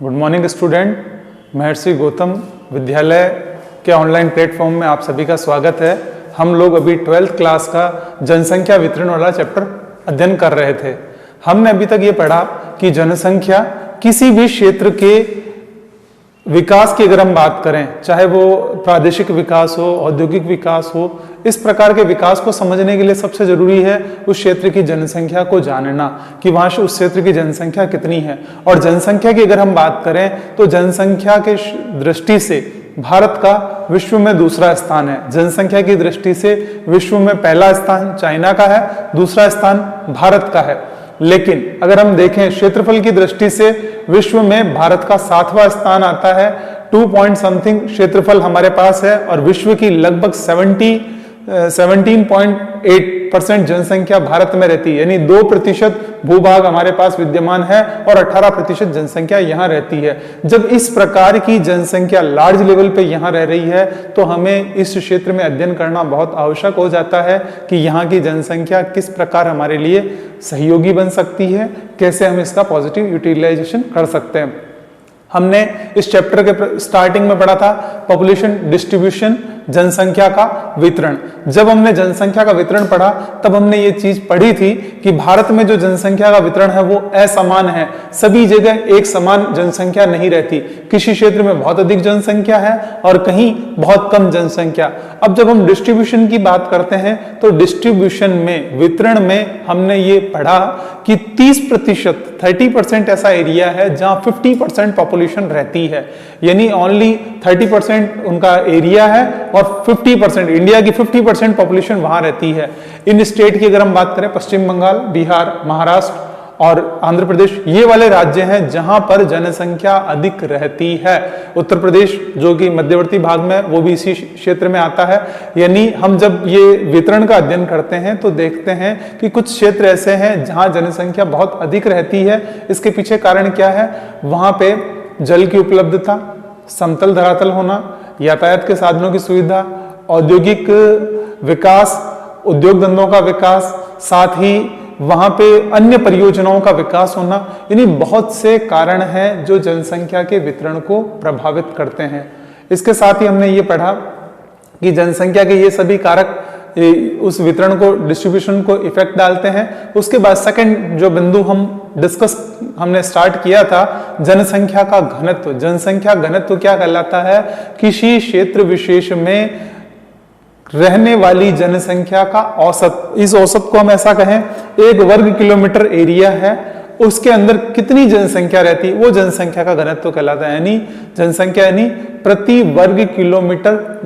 Good morning student. महर्षि गौतम विद्यालय के online platform में आप सभी का स्वागत है। हम लोग अभी 12th क्लास का जनसंख्या वितरण वाला चैप्टर अध्ययन कर रहे थे। हमने अभी तक ये पढ़ा कि जनसंख्या किसी भी क्षेत्र के विकास की अगर हम बात करें, चाहे वो प्रादेशिक विकास हो, औद्योगिक विकास हो, इस प्रकार के विकास को समझने के लिए सबसे जरूरी है उस क्षेत्र की जनसंख्या को जानना कि वहां से उस क्षेत्र की जनसंख्या कितनी है। और जनसंख्या की अगर हम बात करें तो जनसंख्या के दृष्टि से भारत का विश्व में दूसरा स्थान है। जनसंख्या की दृष्टि से विश्व में पहला स्थान चाइना का है, दूसरा स्थान भारत का है। लेकिन अगर हम देखें क्षेत्रफल की दृष्टि से विश्व में भारत का 7वां स्थान आता है। 2 पॉइंट समथिंग क्षेत्रफल हमारे पास है और विश्व की लगभग 17.8% जनसंख्या भारत में रहती है, यानी 2% भूभाग हमारे पास विद्यमान है और 18% जनसंख्या यहाँ रहती है। जब इस प्रकार की जनसंख्या लार्ज लेवल पे यहाँ रह रही है तो हमें इस क्षेत्र में अध्ययन करना बहुत आवश्यक हो जाता है कि यहाँ की जनसंख्या किस प्रकार हमारे लिए सहयोगी बन सकती है, कैसे हम इसका पॉजिटिव यूटिलाइजेशन कर सकते हैं। हमने इस चैप्टर के स्टार्टिंग में पढ़ा था पॉपुलेशन डिस्ट्रीब्यूशन, जनसंख्या का वितरण। जब हमने जनसंख्या का वितरण पढ़ा तब हमने ये चीज पढ़ी थी कि भारत में जो जनसंख्या का वितरण है वो असमान है, सभी जगह एक समान जनसंख्या नहीं रहती। किसी क्षेत्र में बहुत अधिक जनसंख्या है और कहीं बहुत कम जनसंख्या। अब जब हम डिस्ट्रीब्यूशन की बात करते हैं तो डिस्ट्रीब्यूशन में, वितरण में हमने ये पढ़ा कि 30% ऐसा एरिया है जहां 50% पॉपुलेशन रहती है, यानी ओनली 30% उनका एरिया है और 50% इंडिया की 50% पॉपुलेशन वहां रहती है। इन स्टेट की अगर हम बात करें, पश्चिम बंगाल, बिहार, महाराष्ट्र और आंध्र प्रदेश, ये वाले राज्य हैं जहां पर जनसंख्या अधिक रहती है। उत्तर प्रदेश जो कि मध्यवर्ती भाग में, वो भी इसी क्षेत्र में आता है। यानी हम जब ये वितरण का अध्ययन करते हैं तो देखते हैं कि कुछ क्षेत्र ऐसे हैं जहां जनसंख्या बहुत अधिक रहती है। इसके पीछे कारण क्या है? वहां पे जल की उपलब्धता, समतल धरातल होना, यातायात के साधनों की सुविधा, औद्योगिक विकास, उद्योग धंधों का विकास, साथ ही वहां पे अन्य परियोजनाओं का विकास होना, यानी बहुत से कारण हैं जो जनसंख्या के वितरण को प्रभावित करते हैं। इसके साथ ही हमने ये पढ़ा कि जनसंख्या के ये सभी कारक उस वितरण को, डिस्ट्रीब्यूशन को इफेक्ट डालते हैं। उसके बाद सेकंड जो बिंदु हमने स्टार्ट किया था, जनसंख्या का घनत्व। जनसंख्या घनत्व क्या कहलाता है? किसी क्षेत्र विशेष में रहने वाली जनसंख्या का औसत। इस औसत को हम ऐसा कहें, 1 वर्ग किलोमीटर एरिया है, उसके अंदर कितनी जनसंख्या रहती है, वो जनसंख्या का घनत्व कहलाता है। यानी जनसंख्या यानी प्रति वर्ग किलोमीटर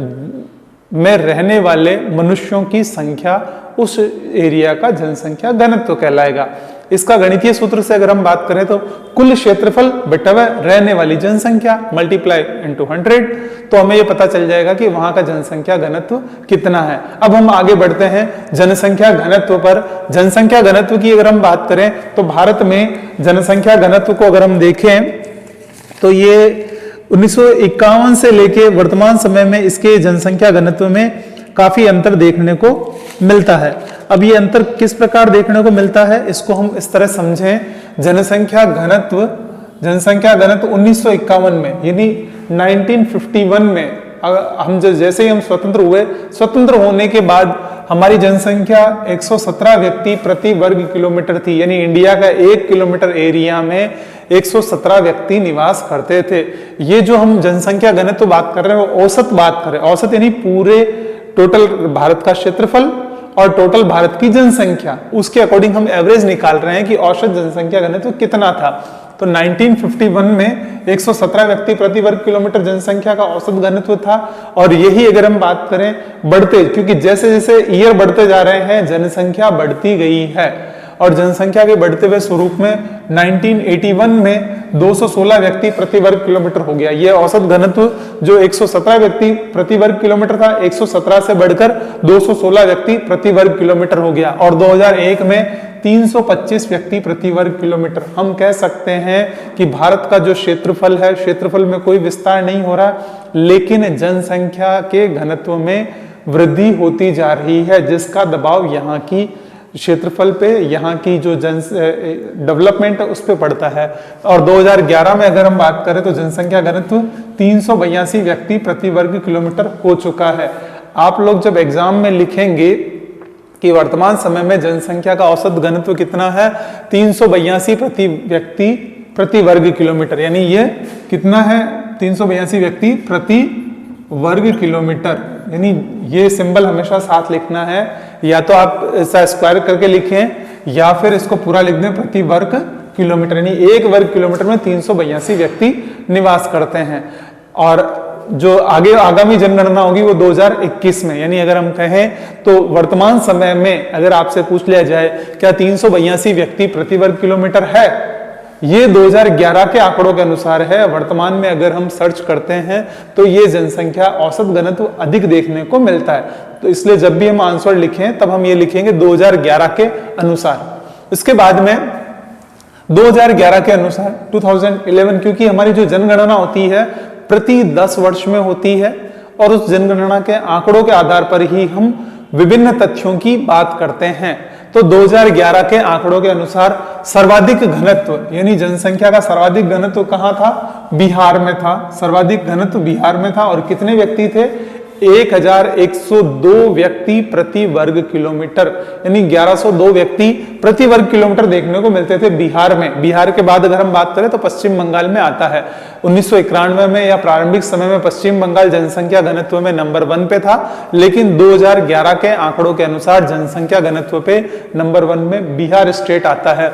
में रहने वाले मनुष्यों की संख्या, उस एरिया का जनसंख्या घनत्व कहलाएगा। इसका गणितीय सूत्र से अगर हम बात करें तो कुल क्षेत्रफल बटा रहने वाली जनसंख्या मल्टीप्लाई इनटू 100, तो हमें यह पता चल जाएगा कि वहां का जनसंख्या घनत्व कितना है। अब हम आगे बढ़ते हैं जनसंख्या घनत्व पर। जनसंख्या घनत्व की अगर हम बात करें तो भारत में जनसंख्या घनत्व को अगर हम देखें तो ये 1951 से लेके वर्तमान समय में इसके जनसंख्या घनत्व में काफी अंतर देखने को मिलता है। अब ये अंतर किस प्रकार देखने को मिलता है, इसको हम इस तरह समझें। जनसंख्या घनत्व 1951 में, यानी 1951 में हम जैसे ही हम स्वतंत्र हुए, स्वतंत्र होने के बाद हमारी जनसंख्या 117 व्यक्ति प्रति वर्ग किलोमीटर थी। यानी इंडिया का 1 किलोमीटर एरिया में 117 व्यक्ति निवास करते थे। ये जो हम जनसंख्या घनत्व बात कर रहे हैं वो औसत बात कर रहे हैं। औसत यानी पूरे टोटल भारत का क्षेत्रफल और टोटल भारत की जनसंख्या, उसके अकॉर्डिंग हम एवरेज निकाल रहे हैं कि औसत जनसंख्या घनत्व कितना था। तो 1951 में 117 व्यक्ति प्रति वर्ग किलोमीटर जनसंख्या का औसत घनत्व था। और यही अगर हम बात करें बढ़ते, क्योंकि जैसे जैसे ईयर बढ़ते जा रहे हैं जनसंख्या बढ़ती गई है और जनसंख्या के बढ़ते हुए स्वरूप में 1981 में 216 व्यक्ति प्रति वर्ग किलोमीटर हो गया। यह औसत घनत्व जो 117 व्यक्ति प्रति वर्ग किलोमीटर था, 117 से बढ़कर 216 व्यक्ति प्रति वर्ग किलोमीटर हो गया। और 2001 में 325 व्यक्ति प्रति वर्ग किलोमीटर। हम कह सकते हैं कि भारत का जो क्षेत्रफल है, क्षेत्रफल में कोई विस्तार नहीं हो रहा, लेकिन जनसंख्या के घनत्व में वृद्धि होती जा रही है, जिसका दबाव यहाँ की क्षेत्रफल पे यहाँ की जो डेवलपमेंट है उस पे पड़ता है। और 2011 में अगर हम बात करें तो जनसंख्या घनत्व 382 व्यक्ति प्रति वर्ग किलोमीटर हो चुका है। आप लोग जब एग्जाम में लिखेंगे कि वर्तमान समय में जनसंख्या का औसत घनत्व कितना है, 382 प्रति व्यक्ति प्रति वर्ग किलोमीटर, यानी ये कितना है, 382 व्यक्ति प्रति वर्ग किलोमीटर, यानी ये सिंबल हमेशा साथ लिखना है, या तो आप ऐसा स्क्वायर करके लिखें या फिर इसको पूरा लिख दें प्रति वर्ग किलोमीटर, यानी एक वर्ग किलोमीटर में 382 व्यक्ति निवास करते हैं। और जो आगे आगामी जनगणना होगी वो 2021 में, यानी अगर हम कहें तो वर्तमान समय में अगर आपसे पूछ लिया जाए क्या 382 व्यक्ति प्रति वर्ग किलोमीटर है, ये 2011 के आंकड़ों के अनुसार है। वर्तमान में अगर हम सर्च करते हैं तो ये जनसंख्या औसत घनत्व अधिक देखने को मिलता है। तो इसलिए जब भी हम आंसर लिखें तब हम ये लिखेंगे 2011 के अनुसार। इसके बाद में 2011 के अनुसार 2011, क्योंकि हमारी जो जनगणना होती है प्रति 10 वर्ष में होती है और उस जनगणना के आंकड़ों के आधार पर ही हम विभिन्न तथ्यों की बात करते हैं। तो 2011 के आंकड़ों के अनुसार सर्वाधिक घनत्व, यानी जनसंख्या का सर्वाधिक घनत्व कहां था, बिहार में था। सर्वाधिक घनत्व बिहार में था और कितने व्यक्ति थे, 1102 व्यक्ति प्रति वर्ग किलोमीटर, यानी 1102 व्यक्ति प्रति वर्ग किलोमीटर देखने को मिलते थे बिहार में। बिहार के बाद अगर हम बात करें तो पश्चिम बंगाल में आता है। 1991 में या प्रारंभिक समय में पश्चिम बंगाल जनसंख्या घनत्व में नंबर 1 पे था, लेकिन 2011 के आंकड़ों के अनुसार जनसंख्या घनत्व पे नंबर 1 में बिहार स्टेट आता है।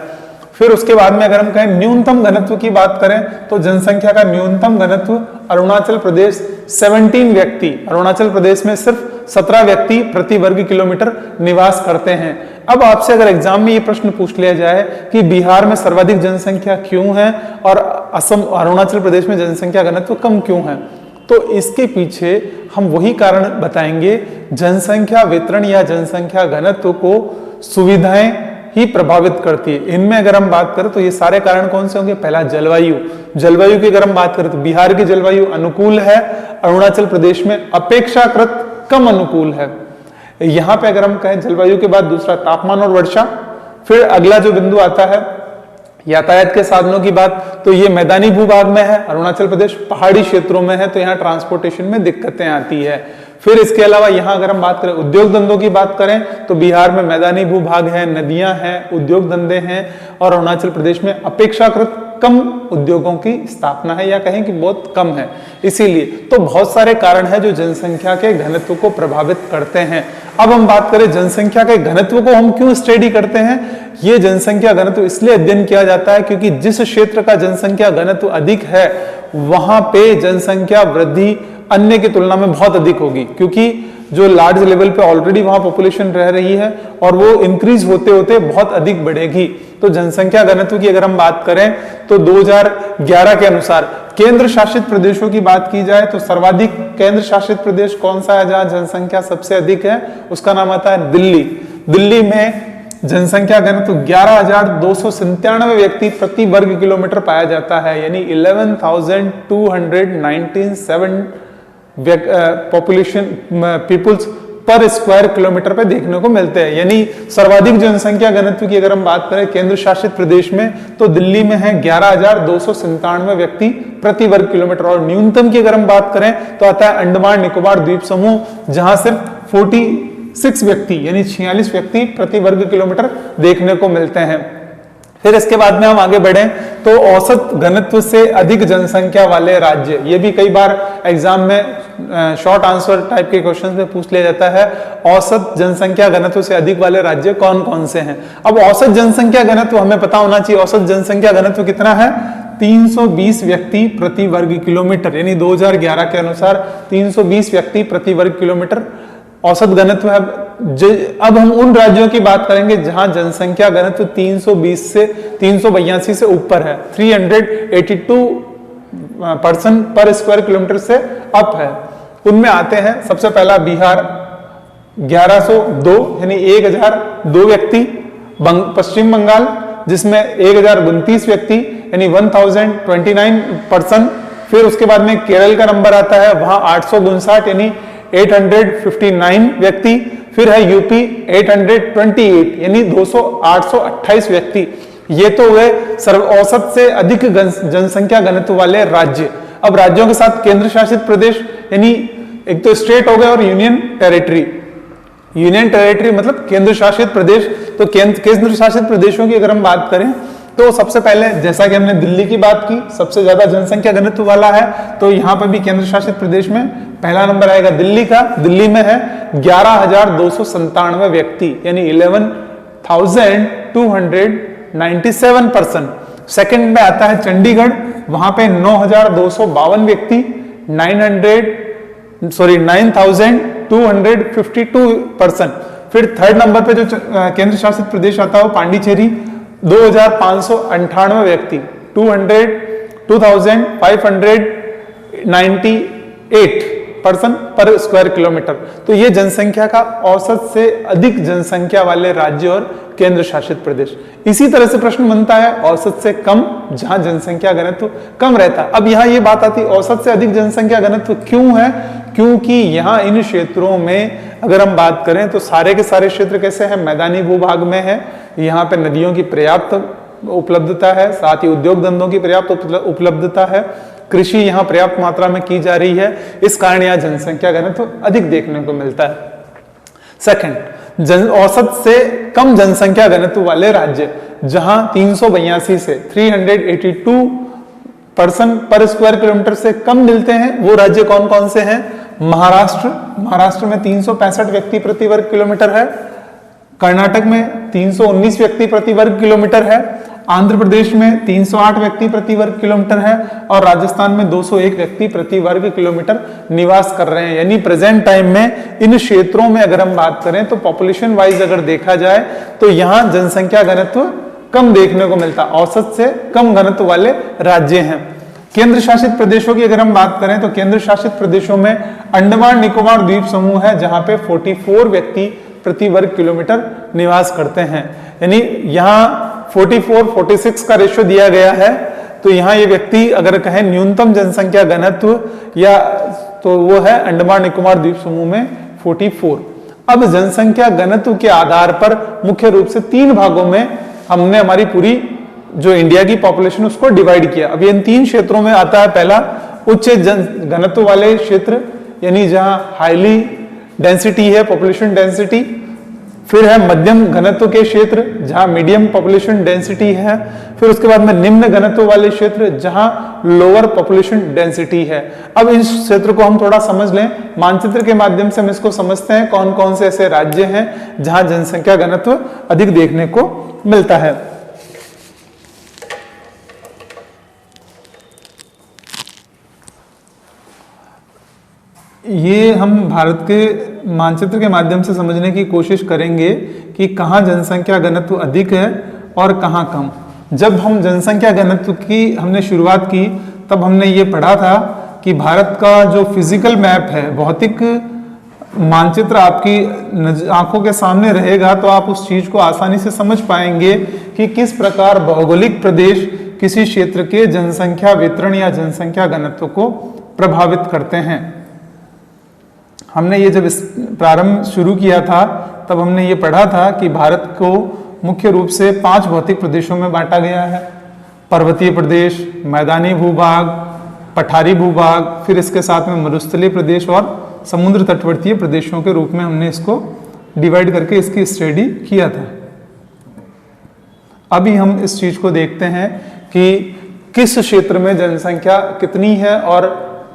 फिर उसके बाद में अगर हम कहें न्यूनतम घनत्व की बात करें तो जनसंख्या का न्यूनतम घनत्व अरुणाचल प्रदेश 17 व्यक्ति, अरुणाचल प्रदेश में सिर्फ 17 व्यक्ति प्रति वर्ग किलोमीटर निवास करते हैं। अब आपसे अगर एग्जाम में ये प्रश्न पूछ लिया जाए कि बिहार में सर्वाधिक जनसंख्या क्यों है और असम अरुणाचल प्रदेश में जनसंख्या घनत्व कम क्यों है, तो इसके पीछे हम वही कारण बताएंगे, जनसंख्या वितरण या जनसंख्या घनत्व को सुविधाएं ही प्रभावित करती है। इनमें अगर हम बात करें तो ये सारे कारण कौन से होंगे, पहला जलवायु। जलवायु की अगर हम बात करें तो बिहार की जलवायु अनुकूल है, अरुणाचल प्रदेश में अपेक्षाकृत कम अनुकूल है। यहां पे अगर हम कहें जलवायु के बाद दूसरा तापमान और वर्षा। फिर अगला जो बिंदु आता है यातायात के साधनों की बात, तो ये मैदानी भूभाग में है, अरुणाचल प्रदेश पहाड़ी क्षेत्रों में है, तो यहाँ ट्रांसपोर्टेशन में दिक्कतें आती है। फिर इसके अलावा यहाँ अगर हम बात करें उद्योग धंधों की बात करें तो बिहार में मैदानी भूभाग है, नदियां हैं, उद्योग धंधे हैं, और अरुणाचल प्रदेश में अपेक्षाकृत कम उद्योगों की स्थापना है, या कहें कि बहुत कम है। इसीलिए तो बहुत सारे कारण हैं जो जनसंख्या के घनत्व को प्रभावित करते हैं। अब हम बात करें जनसंख्या के घनत्व को हम क्यों स्टडी करते हैं। ये जनसंख्या घनत्व इसलिए अध्ययन किया जाता है क्योंकि जिस क्षेत्र का जनसंख्या घनत्व अधिक है वहां पे जनसंख्या वृद्धि अन्य की तुलना में बहुत अधिक होगी, क्योंकि जो लार्ज लेवल पे ऑलरेडी वहां पॉपुलेशन रह रही है और वो इंक्रीज होते होते बहुत अधिक बढ़ेगी। तो जनसंख्या घनत्व की अगर हम बात करें तो 2011 के अनुसार केंद्र शासित प्रदेशों की बात की जाए तो सर्वाधिक केंद्र शासित प्रदेश कौन सा है जहां जनसंख्या सबसे अधिक है, उसका नाम आता है दिल्ली। दिल्ली में जनसंख्या घनत्व 11,297 व्यक्ति प्रति वर्ग किलोमीटर पाया जाता है, यानी 11,297 पॉपुलेशन पीपुल्स पर स्क्वायर किलोमीटर पे देखने को मिलते हैं। यानी सर्वाधिक जनसंख्या घनत्व की अगर हम बात करें केंद्र शासित प्रदेश में तो दिल्ली में है 11,297 व्यक्ति प्रति वर्ग किलोमीटर। और न्यूनतम की अगर हम बात करें तो आता है अंडमान निकोबार द्वीप समूह, जहां सिर्फ 46 व्यक्ति यानी 46 व्यक्ति प्रति वर्ग किलोमीटर देखने को मिलते हैं। फिर इसके बाद में हम आगे बढ़े तो औसत घनत्व से अधिक जनसंख्या वाले राज्य, ये भी कई बार एग्जाम में शॉर्ट आंसर टाइप के क्वेश्चंस में पूछ लिया जाता है, औसत जनसंख्या घनत्व से अधिक वाले राज्य कौन कौन से हैं। अब औसत जनसंख्या घनत्व हमें पता होना चाहिए, औसत जनसंख्या घनत्व कितना है, 320 व्यक्ति प्रति वर्ग किलोमीटर, यानी 2011 के अनुसार 320 व्यक्ति प्रति वर्ग किलोमीटर औसत घनत्व है। अब हम उन राज्यों की बात करेंगे जहां जनसंख्या घनत्व 320 से 382 से ऊपर है, 382 पर्सन पर स्क्वायर किलोमीटर से अप है। उनमें आते हैं सबसे पहला बिहार 1102 यानी 1002 व्यक्ति, पश्चिम बंगाल जिसमें 1029 व्यक्ति यानी 1029 पर्सन। फिर उसके बाद में केरल का नंबर आता है, वहां 859 यानी 859 व्यक्ति। फिर है यूपी 828 यानी 828 व्यक्ति। ये तो हुए सर्व औसत से अधिक जनसंख्या घनत्व वाले राज्य। अब राज्यों के साथ केंद्र शासित प्रदेश, यानी एक तो स्टेट हो गए और यूनियन टेरिटरी। यूनियन टेरिटरी मतलब केंद्र शासित प्रदेश। तो केंद्र शासित प्रदेशों की अगर हम बात करें तो सबसे पहले जैसा कि हमने दिल्ली की बात की, सबसे ज्यादा जनसंख्या घनत्व वाला है, तो यहां पर भी केंद्र शासित प्रदेश में पहला नंबर आएगा दिल्ली का। दिल्ली में है 11,297 व्यक्ति यानी 11,297 पर्सन। सेकंड में आता है चंडीगढ़, वहां पे 9,252 व्यक्ति 9,252 पर्सन। फिर थर्ड नंबर पे जो केंद्र शासित प्रदेश आता है वो पांडिचेरी, 2,598 व्यक्ति 2,598 पर्सन पर स्क्वायर किलोमीटर। तो ये जनसंख्या का औसत से अधिक जनसंख्या वाले राज्य और केंद्र शासित प्रदेश। इसी तरह से प्रश्न बनता है औसत से कम, जहां जनसंख्या घनत्व कम रहता है। अब यहां ये बात आती है औसत से अधिक जनसंख्या घनत्व क्यों है? क्योंकि यहां इन क्षेत्रों में अगर हम बात करें तो सारे के सारे क्षेत्र कैसे हैं? मैदानी भूभाग में है। यहाँ पे नदियों की पर्याप्त उपलब्धता है, साथ ही उद्योग धंधों की पर्याप्त उपलब्धता है, कृषि यहाँ पर्याप्त मात्रा में की जा रही है, इस कारण यहाँ जनसंख्या घनत्व अधिक देखने को मिलता है। सेकंड, औसत से कम जनसंख्या घनत्व वाले राज्य, जहां 382 से 382 पर्सन पर स्क्वायर किलोमीटर से कम मिलते हैं, वो राज्य कौन कौन से हैं? महाराष्ट्र में 365 व्यक्ति प्रति वर्ग किलोमीटर है, कर्नाटक में 319 व्यक्ति प्रति वर्ग किलोमीटर है, आंध्र प्रदेश में 308 व्यक्ति प्रति वर्ग किलोमीटर है, और राजस्थान में 201 व्यक्ति प्रति वर्ग किलोमीटर निवास कर रहे हैं। यानी प्रेजेंट टाइम में इन क्षेत्रों में अगर हम बात करें तो पॉपुलेशन वाइज अगर देखा जाए तो यहाँ जनसंख्या घनत्व कम देखने को मिलता, औसत से कम घनत्व वाले राज्य हैं। केंद्र शासित प्रदेशों की अगर हम बात करें तो केंद्र शासित प्रदेशों में अंडमान निकोबार द्वीप समूह है, जहां पे 44 व्यक्ति प्रति वर्ग किलोमीटर निवास करते हैं। यानी यहाँ 44-46 का रेशियो दिया गया है। तो यहाँ ये व्यक्ति अगर कहें न्यूनतम जनसंख्या घनत्व या तो वो है अंडमान निकोबार द्वीप समूह में 44। अब जनसंख्या घनत्व के आधार पर मुख्य रूप से 3 भागों में हमने हमारी पूरी जो इंडिया की पॉपुलेशन उसको डिवाइड किया। अब इन 3 क्षेत्रों में आता है पहला उच्च घनत्व वाले क्षेत्र, यानी जहां हाईली डेंसिटी है, पॉपुलेशन डेंसिटी। फिर है मध्यम घनत्व के क्षेत्र, जहां मीडियम पॉपुलेशन डेंसिटी है। फिर उसके बाद में निम्न घनत्व वाले क्षेत्र, जहां लोअर पॉपुलेशन डेंसिटी है। अब इस क्षेत्र को हम थोड़ा समझ लें, मानचित्र के माध्यम से हम इसको समझते हैं कौन कौन से ऐसे राज्य हैं जहां जनसंख्या घनत्व अधिक देखने को मिलता है। ये हम भारत के मानचित्र के माध्यम से समझने की कोशिश करेंगे कि कहाँ जनसंख्या घनत्व अधिक है और कहाँ कम। जब हम जनसंख्या घनत्व की हमने शुरुआत की तब हमने ये पढ़ा था कि भारत का जो फिजिकल मैप है, भौतिक मानचित्र आपकी आंखों के सामने रहेगा तो आप उस चीज को आसानी से समझ पाएंगे कि किस प्रकार भौगोलिक प्रदेश किसी क्षेत्र के जनसंख्या वितरण या जनसंख्या घनत्व को प्रभावित करते हैं। हमने ये जब प्रारंभ शुरू किया था तब हमने ये पढ़ा था कि भारत को मुख्य रूप से 5 भौतिक प्रदेशों में बांटा गया है। पर्वतीय प्रदेश, मैदानी भूभाग, पठारी भूभाग, फिर इसके साथ में मरुस्थलीय प्रदेश और समुद्र तटवर्तीय प्रदेशों के रूप में हमने इसको डिवाइड करके इसकी स्टडी किया था। अभी हम इस चीज को देखते हैं कि किस क्षेत्र में जनसंख्या कितनी है और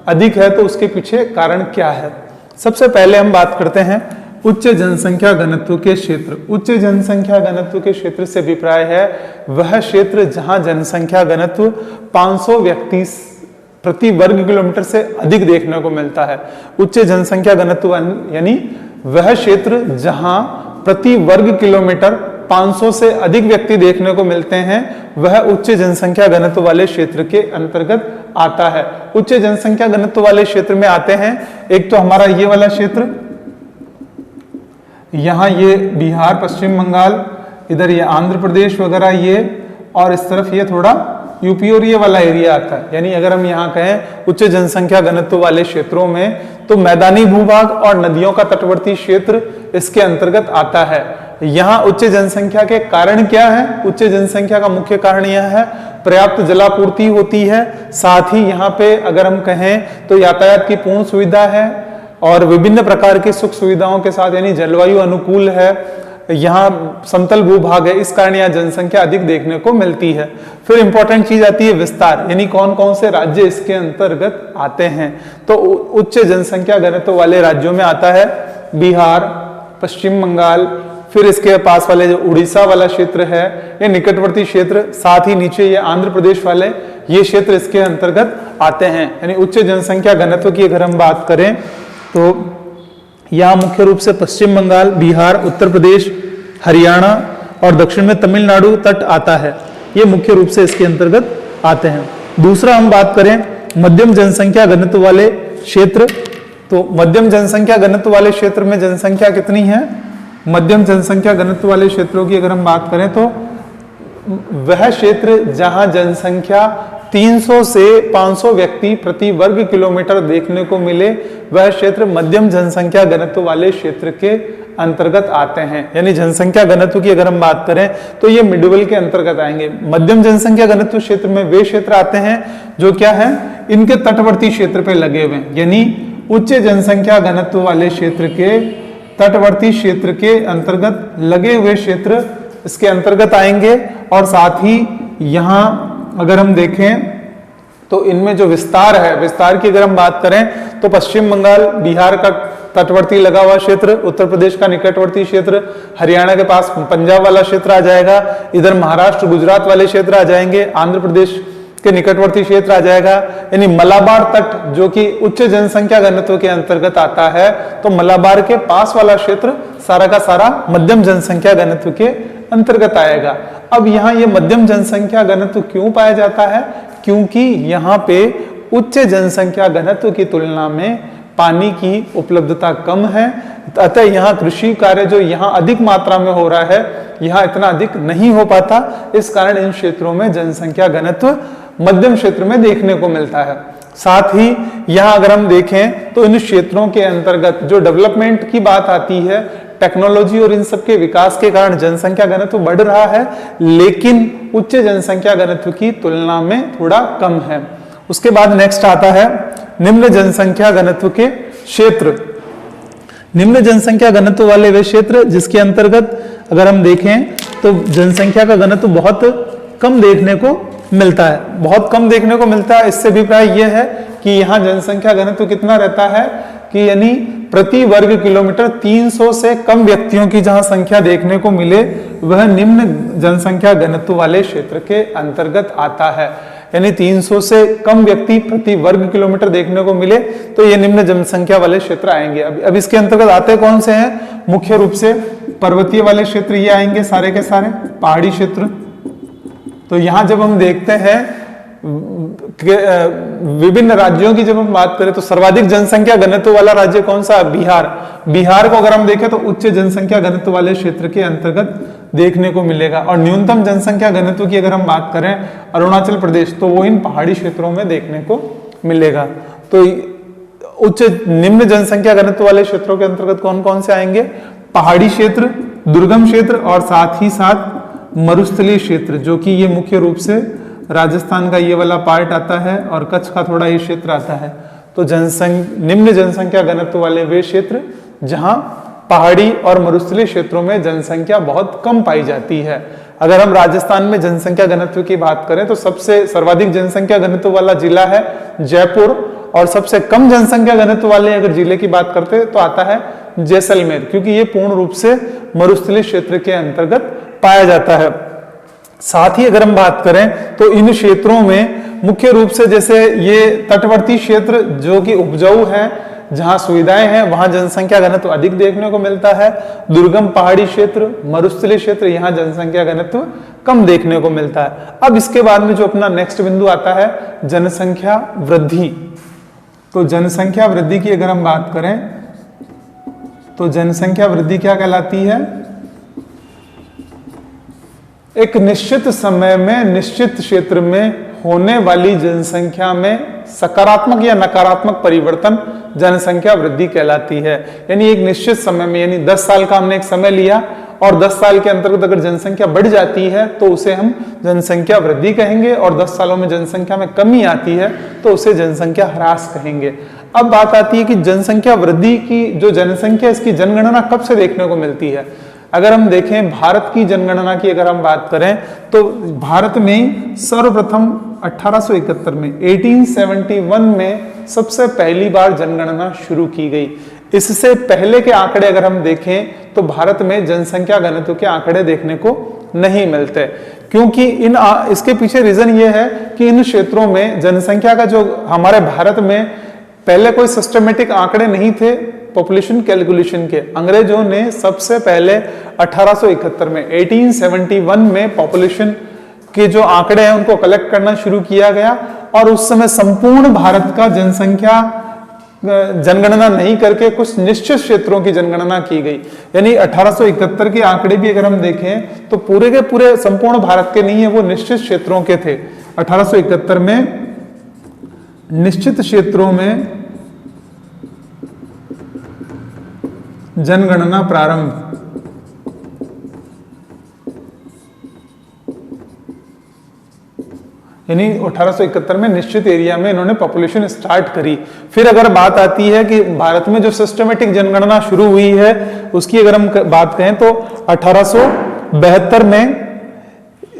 अधिक है, तो उसके पीछे कारण क्या है। सबसे पहले हम बात करते हैं उच्च जनसंख्या घनत्व के क्षेत्र। उच्च जनसंख्या घनत्व के क्षेत्र से अभिप्राय है वह क्षेत्र जहां जनसंख्या घनत्व 500 व्यक्ति प्रति वर्ग किलोमीटर से अधिक देखने को मिलता है। उच्च जनसंख्या घनत्व यानी वह क्षेत्र जहां प्रति वर्ग किलोमीटर 500 से अधिक व्यक्ति देखने को मिलते हैं, वह उच्च जनसंख्या घनत्व वाले क्षेत्र के अंतर्गत आता है। उच्च जनसंख्या घनत्व वाले क्षेत्र में आते हैं एक तो हमारा ये वाला क्षेत्र, यहाँ ये बिहार, पश्चिम बंगाल, इधर ये आंध्र प्रदेश वगैरह, ये और इस तरफ ये थोड़ा यूपी और ये वाला एरिया आता है। यानी अगर हम यहाँ कहें उच्च जनसंख्या घनत्व वाले क्षेत्रों में, तो मैदानी भूभाग और नदियों का तटवर्ती क्षेत्र इसके अंतर्गत आता है। यहाँ उच्च जनसंख्या के कारण क्या है? उच्च जनसंख्या का मुख्य कारण यह है पर्याप्त जलापूर्ति होती है, साथ ही यहाँ पे अगर हम कहें तो यातायात की पूर्ण सुविधा है और विभिन्न प्रकार की सुख सुविधाओं के साथ, यानी जलवायु अनुकूल है, यहाँ समतल भूभाग है, इस कारण यहाँ जनसंख्या अधिक देखने को मिलती है। फिर इंपॉर्टेंट चीज आती है विस्तार, यानी कौन कौन से राज्य इसके अंतर्गत आते हैं। तो उच्च जनसंख्या घनत्व वाले राज्यों में आता है बिहार, पश्चिम बंगाल, फिर इसके पास वाले जो उड़ीसा वाला क्षेत्र है, ये निकटवर्ती क्षेत्र, साथ ही नीचे ये आंध्र प्रदेश वाले, ये क्षेत्र इसके अंतर्गत आते हैं। यानी उच्च जनसंख्या घनत्व की अगर हम बात करें तो यहाँ मुख्य रूप से पश्चिम बंगाल, बिहार, उत्तर प्रदेश, हरियाणा और दक्षिण में तमिलनाडु तट आता है, ये मुख्य रूप से इसके अंतर्गत आते हैं। दूसरा हम बात करें मध्यम जनसंख्या घनत्व वाले क्षेत्र, तो मध्यम जनसंख्या घनत्व वाले क्षेत्र में जनसंख्या कितनी है? मध्यम जनसंख्या घनत्व वाले क्षेत्रों की अगर हम बात करें तो वह क्षेत्र जहां जनसंख्या 300 से 500 व्यक्ति प्रति वर्ग किलोमीटर देखने को मिले, वह क्षेत्र मध्यम जनसंख्या घनत्व वाले क्षेत्र के अंतर्गत आते हैं। यानी जनसंख्या घनत्व की अगर हम बात करें तो ये मिडवल के अंतर्गत आएंगे। मध्यम जनसंख्या घनत्व क्षेत्र में वे क्षेत्र आते हैं जो क्या है, इनके तटवर्ती क्षेत्र पे लगे हुए हैं, यानी उच्च जनसंख्या घनत्व वाले क्षेत्र के तटवर्ती क्षेत्र के अंतर्गत लगे हुए क्षेत्र इसके अंतर्गत आएंगे। और साथ ही यहाँ अगर हम देखें तो इनमें जो विस्तार है, विस्तार की अगर हम बात करें तो पश्चिम बंगाल, बिहार का तटवर्ती लगा हुआ क्षेत्र, उत्तर प्रदेश का निकटवर्ती क्षेत्र, हरियाणा के पास पंजाब वाला क्षेत्र आ जाएगा, इधर महाराष्ट्र, गुजरात वाले क्षेत्र आ जाएंगे, आंध्र प्रदेश के निकटवर्ती क्षेत्र आ जाएगा। यानी मलाबार तट जो कि उच्च जनसंख्या घनत्व के अंतर्गत आता है, तो मलाबार के पास वाला क्षेत्र सारा का सारा मध्यम जनसंख्या घनत्व के अंतर्गत आएगा। अब यहाँ ये मध्यम जनसंख्या घनत्व क्यों पाया जाता है? क्योंकि यहाँ पे उच्च जनसंख्या घनत्व की तुलना में पानी की उपलब्धता कम है, अतः यहाँ कृषि कार्य जो यहाँ अधिक मात्रा में हो रहा है, यहाँ इतना अधिक नहीं हो पाता। इस कारण इन क्षेत्रों में जनसंख्या घनत्व मध्यम क्षेत्र में देखने को मिलता है। साथ ही यहाँ अगर हम देखें तो इन क्षेत्रों के अंतर्गत जो डेवलपमेंट की बात आती है, टेक्नोलॉजी और इन सब के विकास के कारण जनसंख्या घनत्व बढ़ रहा है, लेकिन उच्च जनसंख्या घनत्व की तुलना में थोड़ा कम है। उसके बाद नेक्स्ट आता है निम्न जनसंख्या घनत्व के क्षेत्र। निम्न जनसंख्या घनत्व वाले वे क्षेत्र जिसके अंतर्गत अगर हम देखें तो जनसंख्या का घनत्व बहुत कम देखने को मिलता है, बहुत कम देखने को मिलता है। इससे अभिप्राय यह है कि यहाँ जनसंख्या घनत्व कितना रहता है कि यानी प्रति वर्ग किलोमीटर 300 से कम व्यक्तियों की जहां संख्या देखने को मिले, वह निम्न जनसंख्या घनत्व वाले क्षेत्र के अंतर्गत आता है। यानी 300 से कम व्यक्ति प्रति वर्ग किलोमीटर देखने को मिले तो ये निम्न जनसंख्या वाले क्षेत्र आएंगे। अब इसके अंतर्गत आते कौन से हैं? मुख्य रूप से पर्वतीय वाले क्षेत्र ये आएंगे, सारे के सारे पहाड़ी क्षेत्र। तो यहाँ जब हम देखते हैं विभिन्न राज्यों की जब हम बात करें तो सर्वाधिक जनसंख्या घनत्व वाला राज्य कौन सा? बिहार। बिहार को अगर हम देखें तो उच्च जनसंख्या घनत्व वाले क्षेत्र के अंतर्गत देखने को मिलेगा। और न्यूनतम जनसंख्या घनत्व की अगर हम बात करें अरुणाचल प्रदेश, तो वो इन पहाड़ी क्षेत्रों में देखने को मिलेगा। तो उच्च निम्न जनसंख्या घनत्व वाले क्षेत्रों के अंतर्गत कौन कौन से आएंगे? पहाड़ी क्षेत्र, दुर्गम क्षेत्र और साथ ही साथ मरुस्थलीय क्षेत्र, जो कि ये मुख्य रूप से राजस्थान का ये वाला पार्ट आता है और कच्छ का थोड़ा ये क्षेत्र आता है। तो निम्न जनसंख्या घनत्व वाले वे क्षेत्र जहां पहाड़ी और मरुस्थलीय क्षेत्रों में जनसंख्या बहुत कम पाई जाती है। अगर हम राजस्थान में जनसंख्या घनत्व की बात करें तो सबसे सर्वाधिक जनसंख्या घनत्व वाला जिला है जयपुर, और सबसे कम जनसंख्या घनत्व वाले अगर जिले की बात करते हैं तो आता है जैसलमेर, क्योंकि ये पूर्ण रूप से मरुस्थलीय क्षेत्र के अंतर्गत पाया जाता है। साथ ही अगर हम बात करें तो इन क्षेत्रों में मुख्य रूप से जैसे ये तटवर्ती क्षेत्र जो कि उपजाऊ है, जहां सुविधाएं हैं, वहां जनसंख्या घनत्व अधिक देखने को मिलता है। दुर्गम पहाड़ी क्षेत्र, मरुस्थलीय क्षेत्र, यहाँ जनसंख्या घनत्व कम देखने को मिलता है। अब इसके बाद में जो अपना नेक्स्ट बिंदु आता है जनसंख्या वृद्धि। तो जनसंख्या वृद्धि की अगर हम बात करें तो जनसंख्या वृद्धि क्या कहलाती है? एक निश्चित समय में निश्चित क्षेत्र में होने वाली जनसंख्या में सकारात्मक या नकारात्मक परिवर्तन जनसंख्या वृद्धि कहलाती है। यानी एक निश्चित समय में, यानी 10 साल का हमने एक समय लिया और 10 साल के अंतर्गत अगर जनसंख्या बढ़ जाती है तो उसे हम जनसंख्या वृद्धि कहेंगे, और 10 सालों में जनसंख्या में कमी आती है तो उसे जनसंख्या ह्रास कहेंगे। अब बात आती है कि जनसंख्या वृद्धि की जो जनसंख्या, इसकी जनगणना कब से देखने को मिलती है। अगर हम देखें भारत की जनगणना की अगर हम बात करें तो भारत में सर्वप्रथम 1871 में 1871 में सबसे पहली बार जनगणना शुरू की गई। इससे पहले के आंकड़े अगर हम देखें तो भारत में जनसंख्या घनत्व के आंकड़े देखने को नहीं मिलते, क्योंकि इसके पीछे रीजन ये है कि इन क्षेत्रों में जनसंख्या का जो हमारे भारत में पहले कोई सिस्टमेटिक आंकड़े नहीं थे पॉपुलेशन कैलकुलेशन के। अंग्रेजों ने सबसे पहले 1871 में 1871 में पॉपुलेशन के जो आंकड़े हैं उनको कलेक्ट करना शुरू किया गया, और उस समय संपूर्ण भारत का जनसंख्या जनगणना नहीं करके कुछ निश्चित क्षेत्रों की जनगणना की गई। यानी 1871 के आंकड़े भी अगर हम देखें तो पूरे के पूरे संपूर्ण भारत के नहीं है, वो निश्चित क्षेत्रों के थे। 1871 में निश्चित क्षेत्रों में जनगणना प्रारंभ। यानी 1871 में निश्चित एरिया में इन्होंने पॉपुलेशन स्टार्ट करी। फिर अगर बात आती है कि भारत में जो सिस्टमेटिक जनगणना शुरू हुई है उसकी अगर हम बात करें तो 1872 में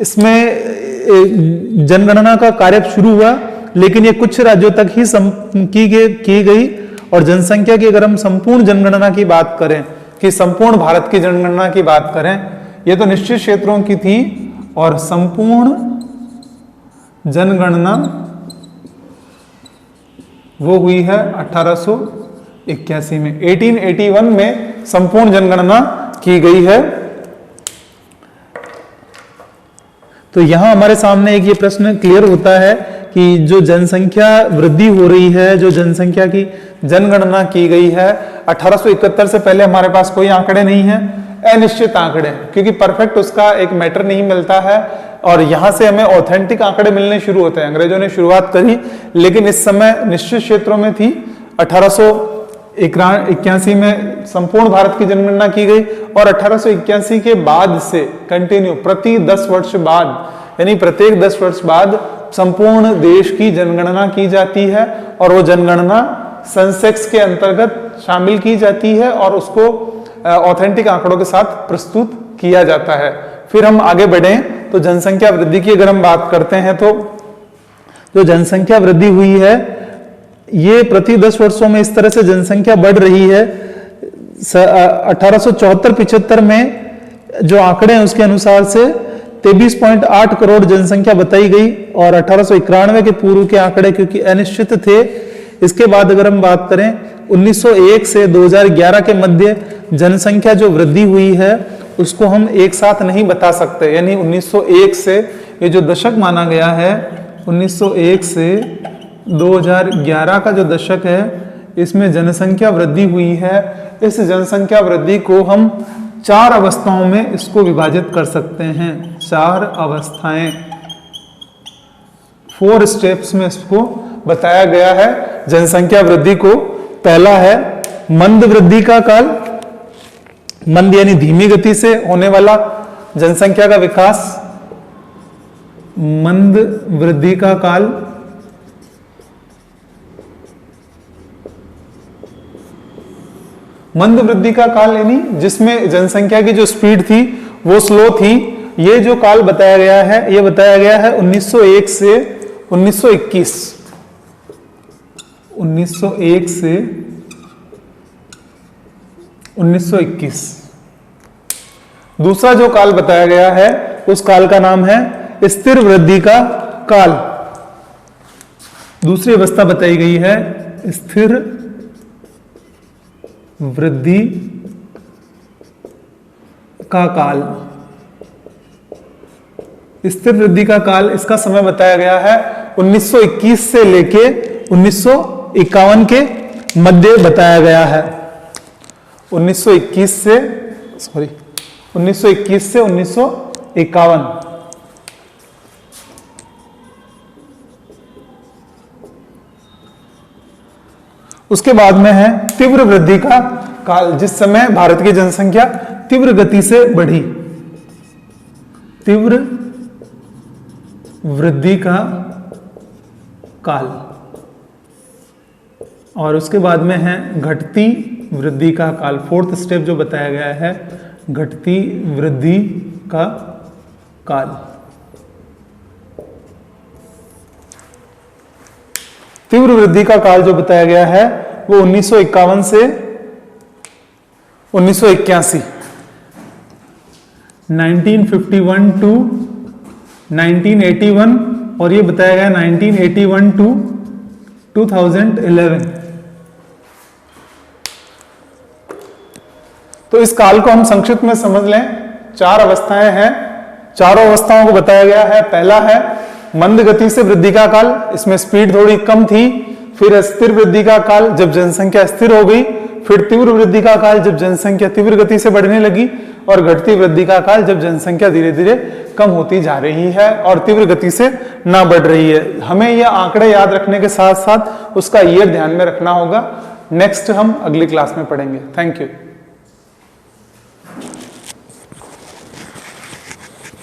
इसमें जनगणना का कार्य शुरू हुआ, लेकिन ये कुछ राज्यों तक ही की गई। और जनसंख्या की अगर हम संपूर्ण जनगणना की बात करें, कि संपूर्ण भारत की जनगणना की बात करें, ये तो निश्चित क्षेत्रों की थी, और संपूर्ण जनगणना वो हुई है 1881 में। 1881 में संपूर्ण जनगणना की गई है। तो यहां हमारे सामने एक ये प्रश्न क्लियर होता है कि जो जनसंख्या वृद्धि हो रही है, जो जनसंख्या की जनगणना की गई है 1871 से पहले हमारे पास कोई आंकड़े नहीं है, अनिश्चित आंकड़े, क्योंकि परफेक्ट उसका एक मैटर नहीं मिलता है, और यहां से हमें ऑथेंटिक आंकड़े मिलने शुरू होते हैं। अंग्रेजों ने शुरुआत करी, लेकिन इस समय निश्चित क्षेत्रों में थी। 1881 में संपूर्ण भारत की जनगणना की गई, और 1881 के बाद से कंटिन्यू प्रति 10 वर्ष बाद, यानी प्रत्येक 10 वर्ष बाद संपूर्ण देश की जनगणना की जाती है, और वो जनगणना सेंसेक्स के अंतर्गत शामिल की जाती है और उसको ऑथेंटिक आंकड़ों के साथ प्रस्तुत किया जाता है। फिर हम आगे बढ़ें तो जनसंख्या वृद्धि की अगर हम बात करते हैं तो जो जनसंख्या वृद्धि हुई है ये प्रति 10 वर्षों में इस तरह से जनसंख्या बढ़ रही है। 1874-75 में जो आंकड़े हैं उसके अनुसार से 23.8 करोड़ जनसंख्या बताई गई, और 1891 के पूर्व के आंकड़े क्योंकि अनिश्चित थे। इसके बाद अगर हम बात करें 1901 से 2011 के मध्य जनसंख्या जो वृद्धि हुई है उसको हम एक साथ नहीं बता सकते। यानी 1901 से ये जो दशक माना गया है, 1901 से 2011 का जो दशक है इसमें जनसंख्या वृद्धि हुई है। इस जनसंख्या वृद्धि को हम 4 अवस्थाओं में इसको विभाजित कर सकते हैं। 4 अवस्थाएं, 4 स्टेप्स में इसको बताया गया है जनसंख्या वृद्धि को। पहला है मंद वृद्धि का काल, मंद यानी धीमी गति से होने वाला जनसंख्या का विकास, मंद वृद्धि का काल। मंद वृद्धि का काल यानी जिसमें जनसंख्या की जो स्पीड थी वो स्लो थी। ये जो काल बताया गया है, ये बताया गया है 1901 से 1921। 1901 से 1921। दूसरा जो काल बताया गया है उस काल का नाम है स्थिर वृद्धि का काल। दूसरी अवस्था बताई गई है स्थिर वृद्धि का काल। स्थिर वृद्धि का काल, इसका समय बताया गया है 1921 से लेके 1951 के मध्य बताया गया है। 1921 से 1951 1951। उसके बाद में है तीव्र वृद्धि का काल, जिस समय भारत की जनसंख्या तीव्र गति से बढ़ी, तीव्र वृद्धि का काल। और उसके बाद में है घटती वृद्धि का काल। फोर्थ स्टेप जो बताया गया है, घटती वृद्धि का काल। तीव्र वृद्धि का काल जो बताया गया है वो 1951 से 1981, 1951 टू 1981, और ये बताया गया 1981 टू 2011। तो इस काल को हम संक्षिप्त में समझ लें। 4 अवस्थाएं हैं, चारों अवस्थाओं को बताया गया है। पहला है मंद गति से वृद्धि का काल, इसमें स्पीड थोड़ी कम थी। फिर स्थिर वृद्धि का काल, जब जनसंख्या स्थिर हो गई। फिर तीव्र वृद्धि का काल, जब जनसंख्या तीव्र गति से बढ़ने लगी। और घटती वृद्धि का काल, जब जनसंख्या धीरे धीरे कम होती जा रही है और तीव्र गति से ना बढ़ रही है। हमें यह आंकड़े याद रखने के साथ साथ उसका ईयर ध्यान में रखना होगा। नेक्स्ट हम अगली क्लास में पढ़ेंगे। Thank you.